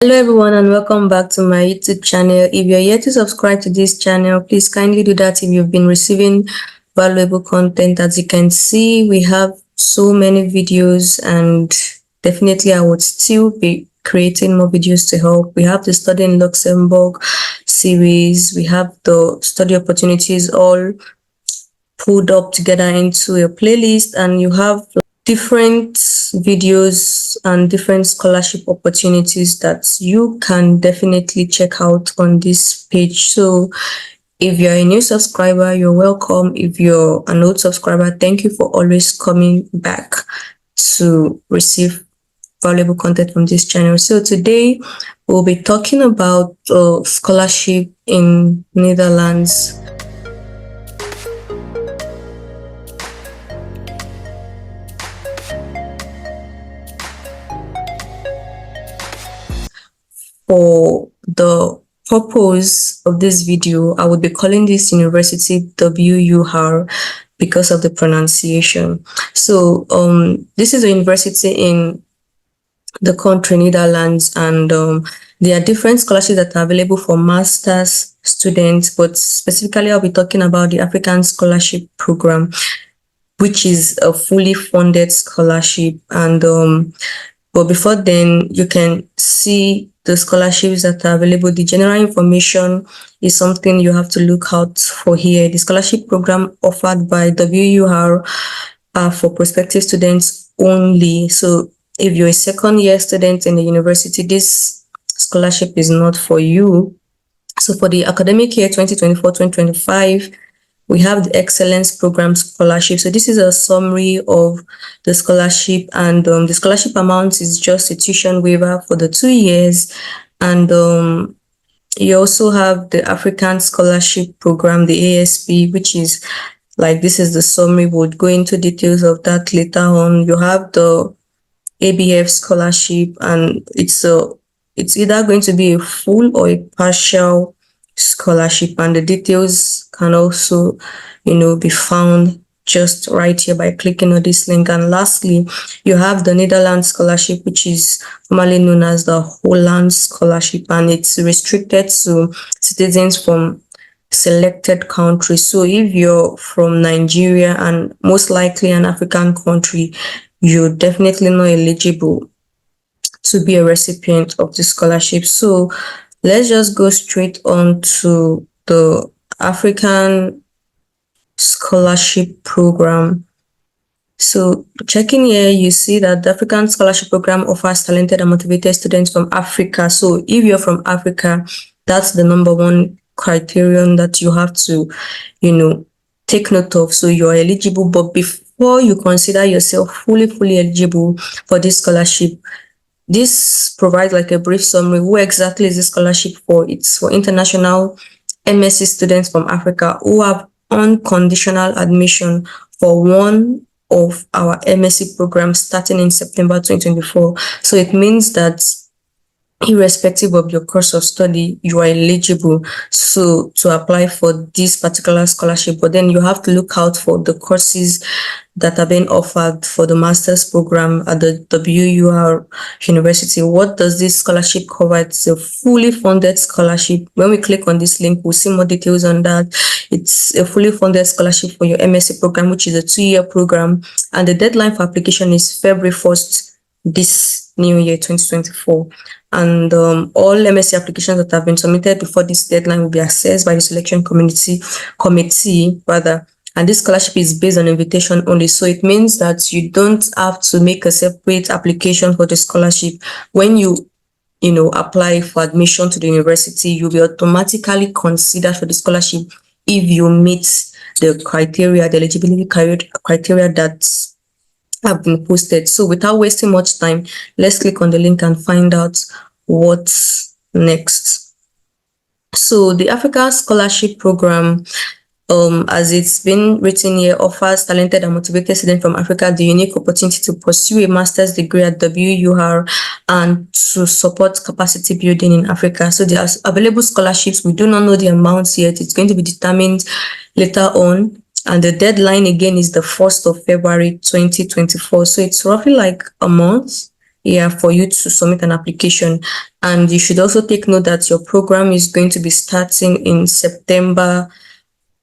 Hello everyone and welcome back to my YouTube channel. If you're yet to subscribe to this channel, please kindly do that if you've been receiving valuable content. As you can see, we have so many videos and definitely I would still be creating more videos to help. We have the Study in Luxembourg series. We have the study opportunities all pulled up together into a playlist, and you have different videos and different scholarship opportunities that you can definitely check out on this page. So if you're a new subscriber, you're welcome. If you're an old subscriber, thank you for always coming back to receive valuable content from this channel. So today we'll be talking about scholarship in Netherlands. For the purpose of this video, I would be calling this university WUR because of the pronunciation. So this is a university in the country Netherlands, and there are different scholarships that are available for master's students, but specifically I'll be talking about the African Scholarship Program, which is a fully funded scholarship. And but before then, you can see the scholarships that are available. The general information is something you have to look out for here. The scholarship program offered by WUR are for prospective students only. So if you're a second year student in the university, this scholarship is not for you. So for the academic year 2024-2025, we have the Excellence Program Scholarship. So this is a summary of the scholarship, and the scholarship amount is just a tuition waiver for the 2 years. And you also have the African Scholarship Program, the ASP, which is like, this is the summary. We'll go into details of that later on. You have the ABF scholarship, and it's either going to be a full or a partial scholarship, and the details can also be found just right here by clicking on this link. And lastly, you have the Netherlands scholarship, which is formerly known as the Holland scholarship, and it's restricted to citizens from selected countries. So if you're from Nigeria and most likely an African country, you're definitely not eligible to be a recipient of the scholarship. So let's just go straight on to the African Scholarship Program. So checking here, you see that the African Scholarship Program offers talented and motivated students from Africa. So if you're from Africa, that's the number one criterion that you have to, take note of. So you're eligible, but before you consider yourself fully eligible for this scholarship, this provides like a brief summary. Who exactly is this scholarship for? It's for international MSc students from Africa who have unconditional admission for one of our MSc programs starting in September 2024. So it means that irrespective of your course of study, you are eligible to apply for this particular scholarship. But then you have to look out for the courses that are being offered for the master's program at the WUR University. What does this scholarship cover? It's a fully funded scholarship. When we click on this link, we'll see more details on that. It's a fully funded scholarship for your MSc program, which is a 2-year program, and the deadline for application is February 1st this new year 2024. And all MSc applications that have been submitted before this deadline will be assessed by the selection committee, and this scholarship is based on invitation only. So it means that you don't have to make a separate application for the scholarship. When you apply for admission to the university, you'll be automatically considered for the scholarship if you meet the criteria, the eligibility criteria that have been posted. So without wasting much time, let's click on the link and find out what's next. So the Africa Scholarship Program, as it's been written here, offers talented and motivated students from Africa the unique opportunity to pursue a master's degree at WUR and to support capacity building in Africa. So there are available scholarships. We do not know the amounts yet. It's going to be determined later on. And the deadline again is the 1st of February 2024. So it's roughly like a month for you to submit an application. And you should also take note that your program is going to be starting in September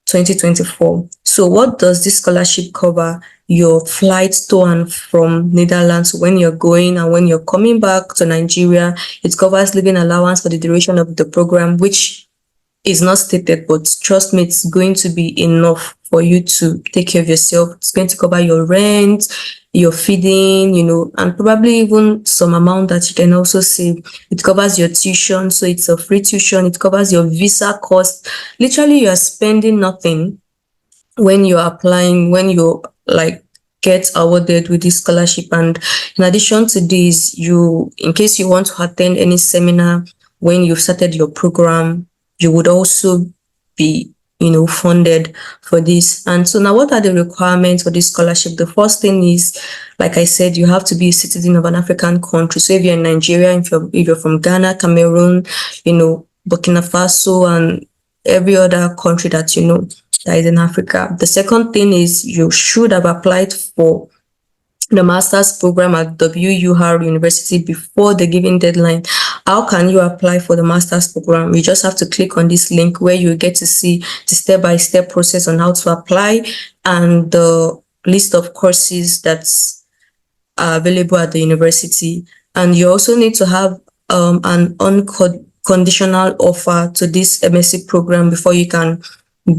2024. So what does this scholarship cover? Your flights to and from Netherlands when you're going and when you're coming back to Nigeria. It covers living allowance for the duration of the program, which is not stated, but trust me, it's going to be enough for you to take care of yourself. It's going to cover your rent, your feeding, and probably even some amount that you can also save. It covers your tuition, so it's a free tuition. It covers your visa cost. Literally, you are spending nothing when you're applying, when you get awarded with this scholarship. And in addition to this, in case you want to attend any seminar when you've started your program, you would also be funded for this. And so now, what are the requirements for this scholarship? The first thing is, like I said, you have to be a citizen of an African country. So if you're in Nigeria, if you're from Ghana, Cameroon, Burkina Faso, and every other country that that is in Africa. The second thing is you should have applied for the master's program at WUR University before the given deadline. How can you apply for the master's program? You just have to click on this link where you get to see the step-by-step process on how to apply and the list of courses that's available at the university. And you also need to have an unconditional offer to this MSc program before you can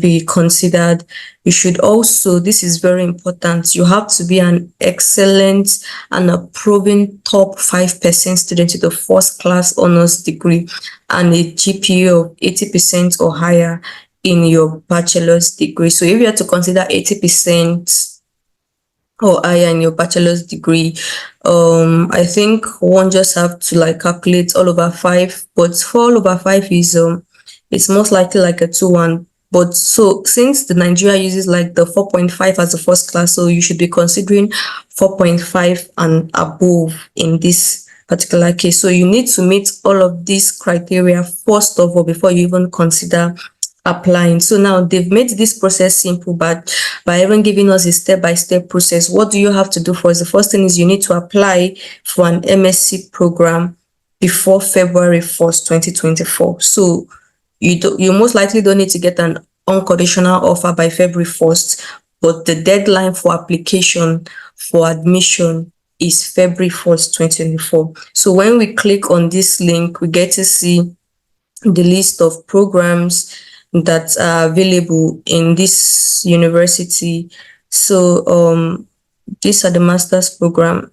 be considered. You should also, this is very important, you have to be an excellent and a proven top 5% student with a first class honors degree and a GPA of 80% or higher in your bachelor's degree. So if you are to consider 80% or higher in your bachelor's degree, I think one just have to calculate all over 5, but 4 over 5 is it's most likely like a 2-1. But so since the Nigeria uses the 4.5 as the first class, so you should be considering 4.5 and above in this particular case. So you need to meet all of these criteria first of all before you even consider applying. So now they've made this process simple, but by even giving us a step-by-step process, what do you have to do first? The first thing is you need to apply for an MSc program before February 1st, 2024. So you most likely don't need to get an unconditional offer by February 1st, but the deadline for application for admission is February 1st, 2024. So when we click on this link, we get to see the list of programs that are available in this university. So these are the master's program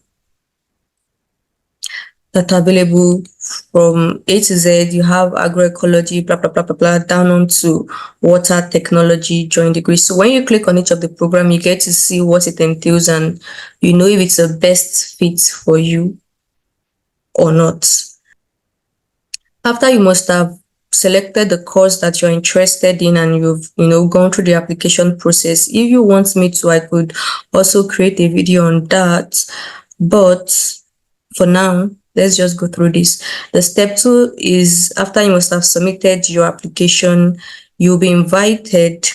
that are available from A to Z. You have agroecology, blah, blah, blah, blah, blah, down on to water technology joint degree. So when you click on each of the program, you get to see what it entails and if it's the best fit for you or not. After you must have selected the course that you're interested in and you've gone through the application process. If you want me to, I could also create a video on that. But for now, let's just go through this. The step 2 is after you must have submitted your application, you'll be invited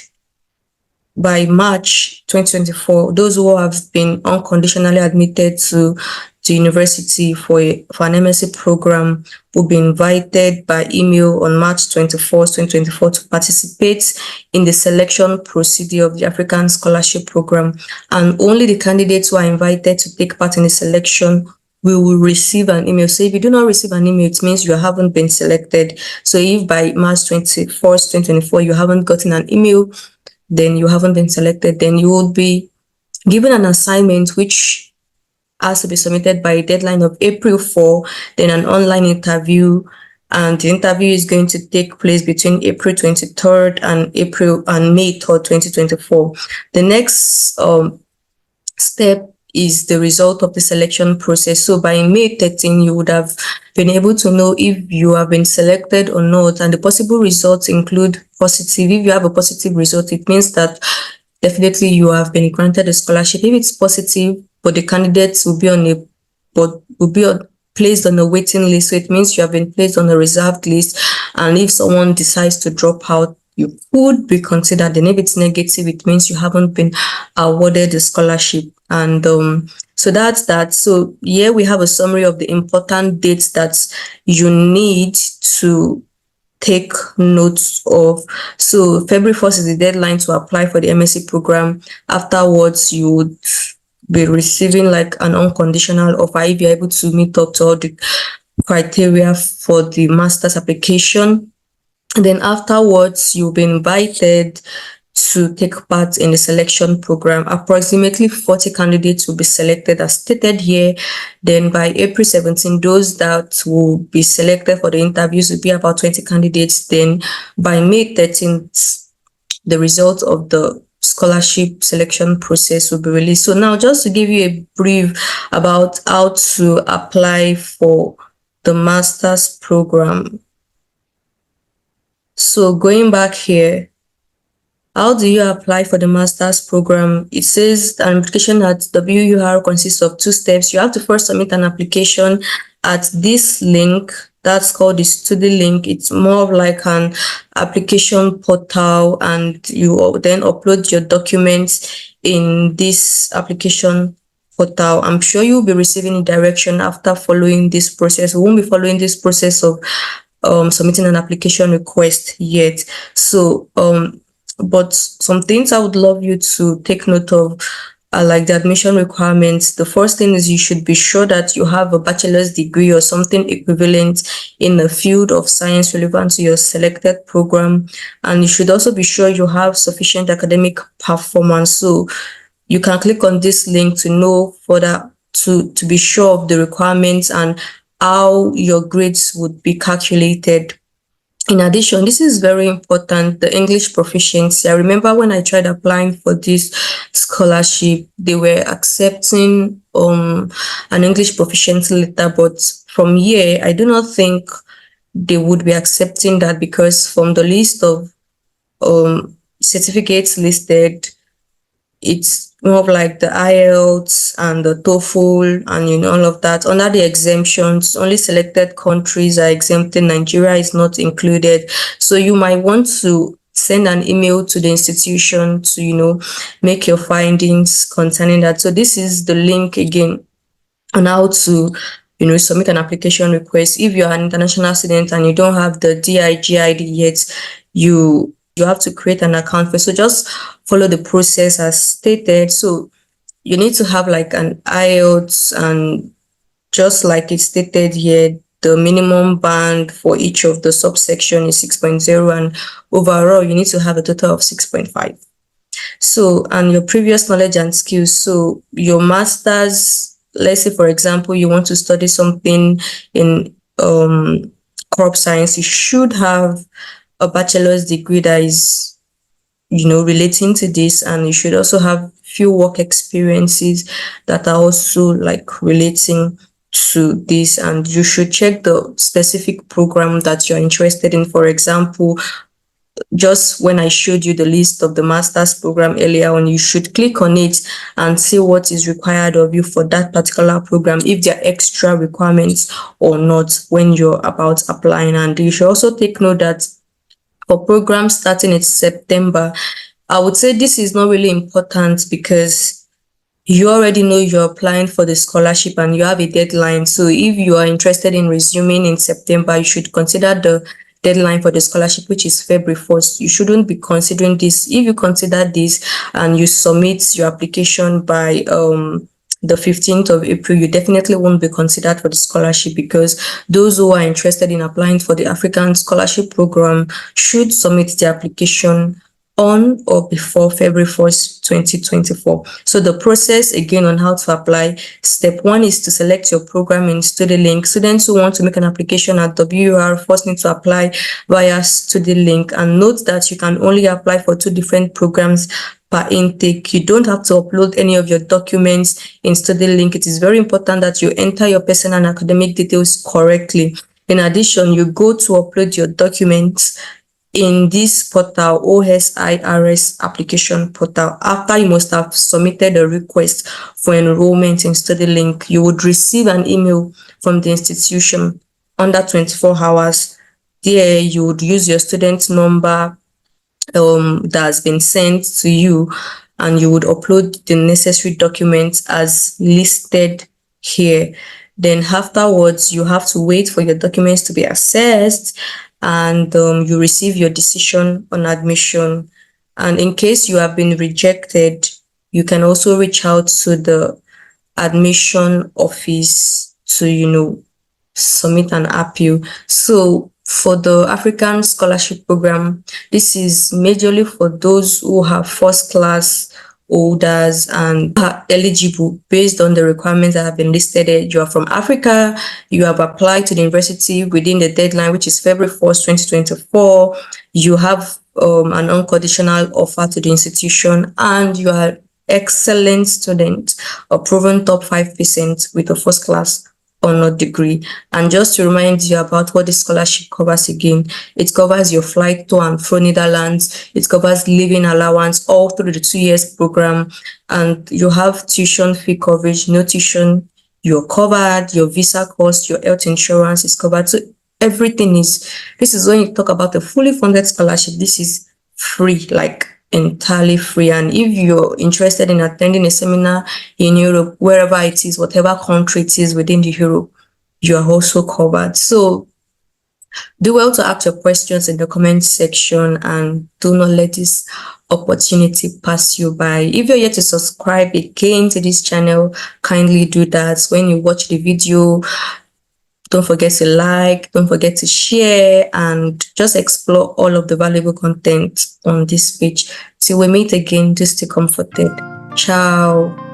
by March 2024. Those who have been unconditionally admitted to the university for an MSc program will be invited by email on March 24th, 2024 to participate in the selection procedure of the African Scholarship Program. And only the candidates who are invited to take part in the selection will receive an email. So if you do not receive an email, it means you haven't been selected. So if by March 21st, 2024, you haven't gotten an email, then you haven't been selected. Then you will be given an assignment which has to be submitted by a deadline of April 4, then an online interview. And the interview is going to take place between April 23rd and May 3rd, 2024. The next step is the result of the selection process. So by May 13, you would have been able to know if you have been selected or not. And the possible results include positive. If you have a positive result, it means that definitely you have been granted a scholarship. If it's positive, but the candidates will be placed on a waiting list. So it means you have been placed on a reserved list. And if someone decides to drop out, you could be considered. And if it's negative, it means you haven't been awarded the scholarship. And so that's that. So here we have a summary of the important dates that you need to take notes of. So February 1st is the deadline to apply for the MSc program. Afterwards, you would be receiving like an unconditional offer if you're able to meet up to all the criteria for the master's application. And then afterwards, you'll be invited to take part in the selection program. Approximately 40 candidates will be selected as stated here. Then by April 17, those that will be selected for the interviews will be about 20 candidates. Then by May 13th, the result of the scholarship selection process will be released. So now just to give you a brief about how to apply for the master's program. So going back here, how do you apply for the master's program? It says an application at WUR consists of 2 steps. You have to first submit an application at this link. That's called the study link. It's more of like an application portal, and you then upload your documents in this application portal. I'm sure you'll be receiving direction after following this process. We won't be following this process of submitting an application request yet. So but some things I would love you to take note of are like the admission requirements. The first thing is you should be sure that you have a bachelor's degree or something equivalent in the field of science relevant to your selected program. And you should also be sure you have sufficient academic performance. So you can click on this link to know further, to be sure of the requirements and how your grades would be calculated. In addition, this is very important, the English proficiency. I remember when I tried applying for this scholarship, they were accepting an English proficiency letter, but from here, I do not think they would be accepting that, because from the list of certificates listed, it's more of like the IELTS and the TOEFL and all of that. Under the exemptions, only selected countries are exempted. Nigeria is not included. So you might want to send an email to the institution to make your findings concerning that. So this is the link again on how to submit an application request. If you're an international student and you don't have the DIG-ID yet, you have to create an account first. So just follow the process as stated. So you need to have like an IELTS, and just like it's stated here, the minimum band for each of the subsection is 6.0, and overall you need to have a total of 6.5. So, and your previous knowledge and skills. So your master's, let's say for example, you want to study something in crop science, you should have a bachelor's degree that is relating to this, and you should also have few work experiences that are also like relating to this, and you should check the specific program that you're interested in. For example, just when I showed you the list of the master's program earlier on, you should click on it and see what is required of you for that particular program, if there are extra requirements or not when you're about applying. And you should also take note that for programs starting in September, I would say this is not really important, because you already know you're applying for the scholarship and you have a deadline. So if you are interested in resuming in September, you should consider the deadline for the scholarship, which is February 1st. You shouldn't be considering this. If you consider this and you submit your application by the 15th of April, you definitely won't be considered for the scholarship, because those who are interested in applying for the African Scholarship Program should submit their application on or before February 1st, 2024. So the process again on how to apply: step 1 is to select your program in StudyLink. Students who want to make an application at WUR first need to apply via StudyLink, and note that you can only apply for 2 different programs per intake. You don't have to upload any of your documents in StudyLink. It is very important that you enter your personal and academic details correctly. In addition, you go to upload your documents in this portal, OSIRS application portal. After you must have submitted a request for enrollment in StudyLink, you would receive an email from the institution under 24 hours. There, you would use your student number, that has been sent to you, and you would upload the necessary documents as listed here. Then afterwards, you have to wait for your documents to be assessed, and you receive your decision on admission. And in case you have been rejected, you can also reach out to the admission office to, submit an appeal. So for the African Scholarship Program, this is majorly for those who have first class holders and are eligible based on the requirements that have been listed. You are from Africa, you have applied to the university within the deadline, which is February 1st, 2024. You have an unconditional offer to the institution, and you are excellent student, a proven top 5% with a first class honor degree. And just to remind you about what the scholarship covers again, it covers your flight to and fro Netherlands, it covers living allowance all through the 2 years program, and you have tuition fee coverage, no tuition, you're covered, your visa cost, your health insurance is covered. So this is when you talk about a fully funded scholarship, this is free, like entirely free. And if you're interested in attending a seminar in Europe, wherever it is, whatever country it is within the Europe, you are also covered. So do well to ask your questions in the comment section, and do not let this opportunity pass you by. If you're yet to subscribe again to this channel, kindly do that. When you watch the video, don't forget to like, don't forget to share, and just explore all of the valuable content on this page. Till we meet again, just stay comforted. Ciao.